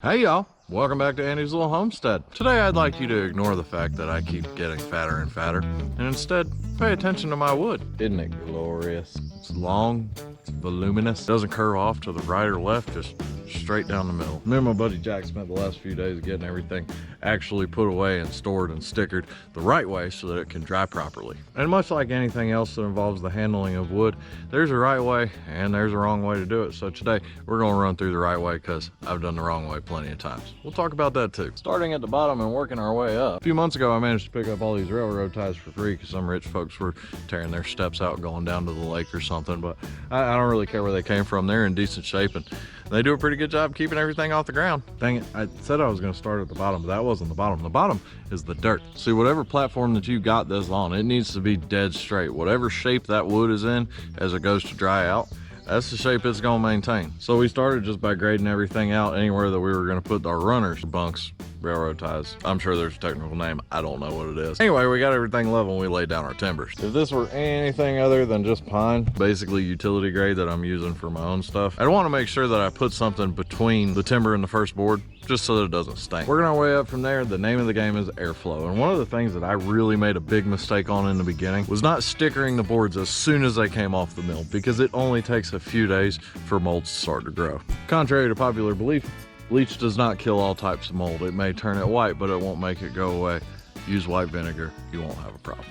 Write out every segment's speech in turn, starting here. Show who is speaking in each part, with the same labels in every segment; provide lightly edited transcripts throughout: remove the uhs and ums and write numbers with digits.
Speaker 1: Hey y'all, welcome back to Andy's Little Homestead. Today I'd like you to ignore the fact that I keep getting fatter and fatter and instead pay attention to my wood. Isn't it glorious? It's long, it's voluminous, it doesn't curve off to the right or left, just straight down the middle. Me and my buddy Jack spent the last few days getting everything actually put away and stored and stickered the right way so that it can dry properly. And much like anything else that involves the handling of wood, there's a right way and there's a wrong way to do it. So today we're going to run through the right way because I've done the wrong way plenty of times. We'll talk about that too. Starting at the bottom and working our way up. A few months ago I managed to pick up all these railroad ties for free because some rich folks were tearing their steps out going down to the lake or something, but I don't really care where they came from. They're in decent shape and they do a pretty good job keeping everything off the ground. Dang it, I said I was going to start at the bottom, but that wasn't the bottom. The bottom is the dirt. See, whatever platform that you got this on, it needs to be dead straight. Whatever shape that wood is in as it goes to dry out, that's the shape it's going to maintain. So we started just by grading everything out anywhere that we were going to put our runners, bunks, railroad ties. I'm sure there's a technical name. I don't know what it is. Anyway, we got everything level and we laid down our timbers. If this were anything other than just pine, basically utility grade that I'm using for my own stuff, I'd want to make sure that I put something between the timber and the first board just so that it doesn't stink. Working our way up from there, the name of the game is airflow. And one of the things that I really made a big mistake on in the beginning was not stickering the boards as soon as they came off the mill, because it only takes a few days for molds to start to grow. Contrary to popular belief, bleach does not kill all types of mold. It may turn it white, but it won't make it go away. Use white vinegar, you won't have a problem.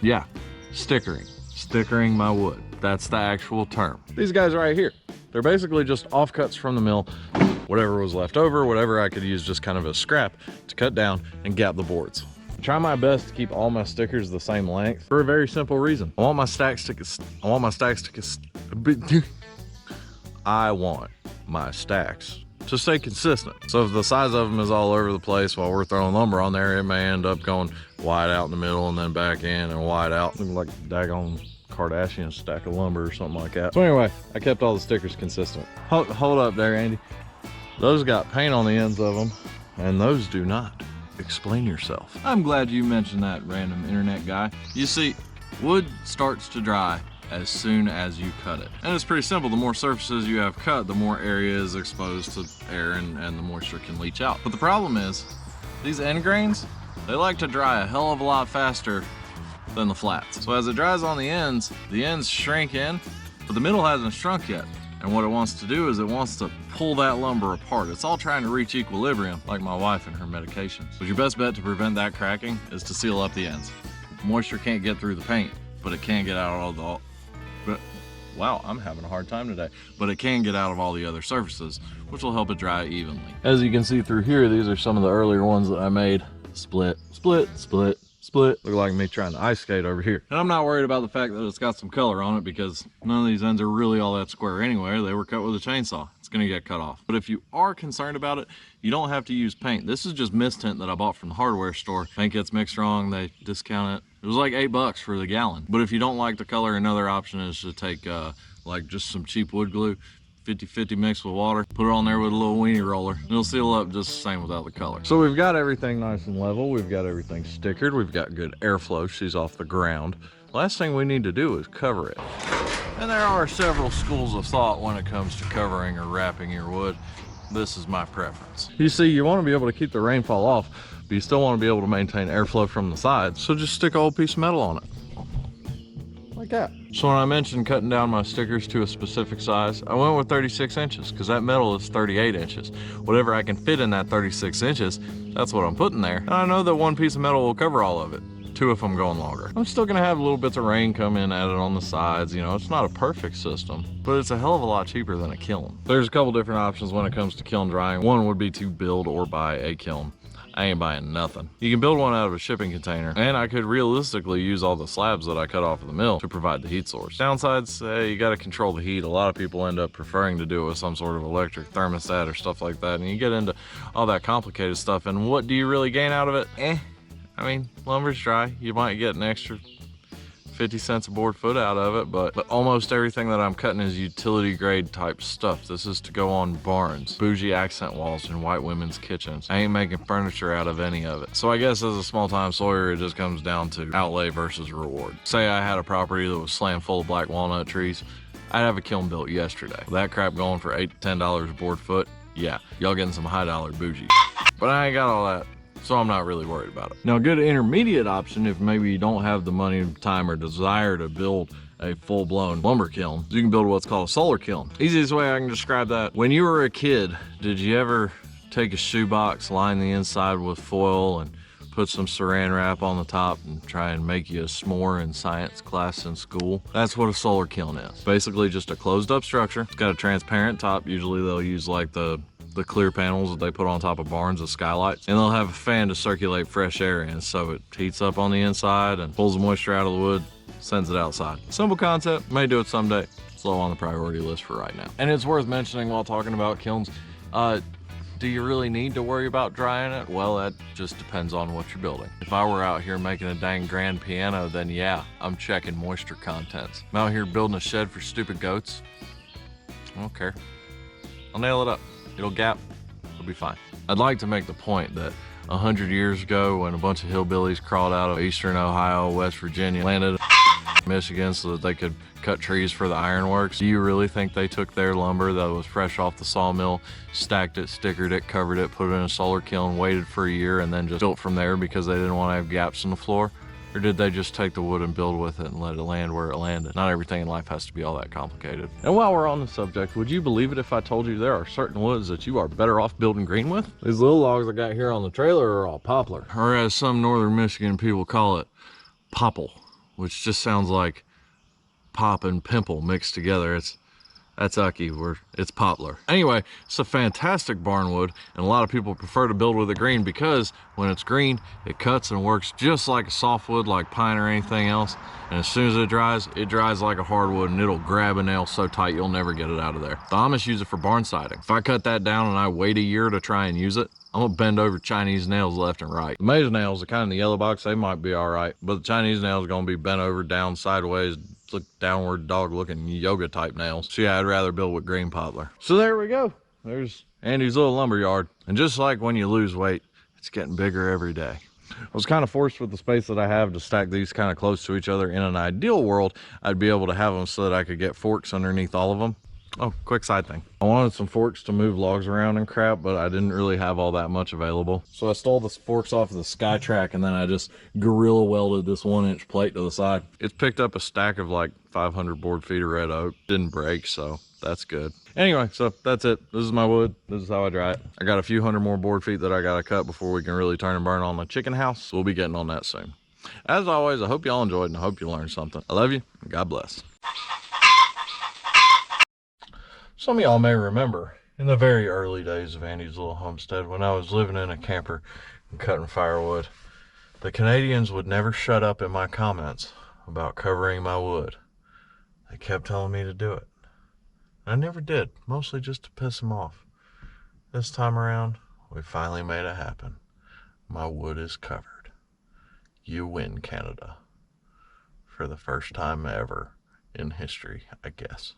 Speaker 1: Yeah, stickering my wood. That's the actual term. These guys right here, they're basically just offcuts from the mill, whatever was left over, whatever I could use just kind of as scrap to cut down and gap the boards. I try my best to keep all my stickers the same length for a very simple reason. I want my stacks to stay consistent. So if the size of them is all over the place while we're throwing lumber on there, it may end up going wide out in the middle and then back in and wide out, looking like a daggone Kardashian stack of lumber or something like that. So anyway, I kept all the stickers consistent. Hold up there, Andy. Those got paint on the ends of them and those do not. Explain yourself. I'm glad you mentioned that, random internet guy. You see, wood starts to dry as soon as you cut it. And it's pretty simple. The more surfaces you have cut, the more area is exposed to air and the moisture can leach out. But the problem is, these end grains, they like to dry a hell of a lot faster than the flats. So as it dries on the ends shrink in, but the middle hasn't shrunk yet. And what it wants to do is it wants to pull that lumber apart. It's all trying to reach equilibrium, like my wife and her medications. But your best bet to prevent that cracking is to seal up the ends. Moisture can't get through the paint, but it can get out of all the, wow, I'm having a hard time today. But it can get out of all the other surfaces, which will help it dry evenly. As you can see through here, these are some of the earlier ones that I made. Split, split, split, split. Look like me trying to ice skate over here. And I'm not worried about the fact that it's got some color on it because none of these ends are really all that square anyway. They were cut with a chainsaw. It's gonna get cut off. But if you are concerned about it, you don't have to use paint. This is just mist tint that I bought from the hardware store. Paint gets mixed wrong, they discount it. It was like $8 for the gallon. But if you don't like the color, another option is to take like just some cheap wood glue, 50-50 mixed with water, put it on there with a little weenie roller, and it'll seal up just the same without the color. So we've got everything nice and level, we've got everything stickered, we've got good airflow, she's off the ground. Last thing we need to do is cover it. And there are several schools of thought when it comes to covering or wrapping your wood. This is my preference. You see, you want to be able to keep the rainfall off, but you still want to be able to maintain airflow from the sides, so just stick a whole piece of metal on it. Like that. So when I mentioned cutting down my stickers to a specific size, I went with 36 inches because that metal is 38 inches. Whatever I can fit in that 36 inches, that's what I'm putting there. And I know that one piece of metal will cover all of it. Two if I'm going longer. I'm still gonna have little bits of rain come in added on the sides. You know, it's not a perfect system, but it's a hell of a lot cheaper than a kiln. There's a couple different options when it comes to kiln drying. One would be to build or buy a kiln. I ain't buying nothing. You can build one out of a shipping container, and I could realistically use all the slabs that I cut off of the mill to provide the heat source. Downsides, you gotta control the heat. A lot of people end up preferring to do it with some sort of electric thermostat or stuff like that, and you get into all that complicated stuff, and what do you really gain out of it? I mean, lumber's dry. You might get an extra 50 cents a board foot out of it, but almost everything that I'm cutting is utility grade type stuff. This is to go on barns, bougie accent walls, and white women's kitchens. I ain't making furniture out of any of it. So I guess as a small time sawyer, it just comes down to outlay versus reward. Say I had a property that was slammed full of black walnut trees. I'd have a kiln built yesterday. That crap going for $8 to $10 a board foot, yeah, y'all getting some high dollar bougie. But I ain't got all that, so I'm not really worried about it. Now, a good intermediate option, if maybe you don't have the money, time, or desire to build a full-blown lumber kiln, you can build what's called a solar kiln. Easiest way I can describe that: when you were a kid, did you ever take a shoebox, line the inside with foil, and put some saran wrap on the top and try and make you a s'more in science class in school? That's what a solar kiln is. Basically just a closed up structure. It's got a transparent top. Usually they'll use like the clear panels that they put on top of barns as skylights, and they'll have a fan to circulate fresh air in, so it heats up on the inside and pulls the moisture out of the wood, sends it outside. Simple concept, may do it someday. It's low on the priority list for right now. And it's worth mentioning while talking about kilns, do you really need to worry about drying it? Well, that just depends on what you're building. If I were out here making a dang grand piano, then yeah, I'm checking moisture contents. I'm out here building a shed for stupid goats, I don't care. I'll nail it up. It'll gap, it'll be fine. I'd like to make the point that 100 years ago, when a bunch of hillbillies crawled out of eastern Ohio, West Virginia, landed in Michigan so that they could cut trees for the ironworks, do you really think they took their lumber that was fresh off the sawmill, stacked it, stickered it, covered it, put it in a solar kiln, waited for a year, and then just built from there because they didn't want to have gaps in the floor? Or did they just take the wood and build with it and let it land where it landed? Not everything in life has to be all that complicated. And while we're on the subject, would you believe it if I told you there are certain woods that you are better off building green with? These little logs I got here on the trailer are all poplar, or as some northern Michigan people call it, popple, which just sounds like pop and pimple mixed together. That's ucky, it's poplar. Anyway, it's a fantastic barnwood, and a lot of people prefer to build with it green because when it's green, it cuts and works just like a softwood, like pine or anything else. And as soon as it dries like a hardwood, and it'll grab a nail so tight you'll never get it out of there. The Amish use it for barn siding. If I cut that down and I wait a year to try and use it, I'm gonna bend over Chinese nails left and right. The maize nails, the kind in the yellow box, they might be all right, but the Chinese nails are gonna be bent over, down, sideways, look downward dog looking yoga type nails. So yeah, I'd rather build with green poplar. So there we go. There's Andy's little lumber yard. And just like when you lose weight, it's getting bigger every day. I was kind of forced with the space that I have to stack these kind of close to each other. In an ideal world, I'd be able to have them so that I could get forks underneath all of them. Oh, quick side thing. I wanted some forks to move logs around and crap, but I didn't really have all that much available. So I stole the forks off of the Skytrack, and then I just gorilla welded this 1-inch plate to the side. It's picked up a stack of like 500 board feet of red oak. Didn't break, so that's good. Anyway, so that's it. This is my wood. This is how I dry it. I got a few hundred more board feet that I gotta cut before we can really turn and burn on the chicken house. So we'll be getting on that soon. As always, I hope y'all enjoyed and I hope you learned something. I love you, and God bless. Some of y'all may remember in the very early days of Andy's little homestead, when I was living in a camper and cutting firewood, the Canadians would never shut up in my comments about covering my wood. They kept telling me to do it. I never did, mostly just to piss them off. This time around, we finally made it happen. My wood is covered. You win, Canada. For the first time ever in history, I guess.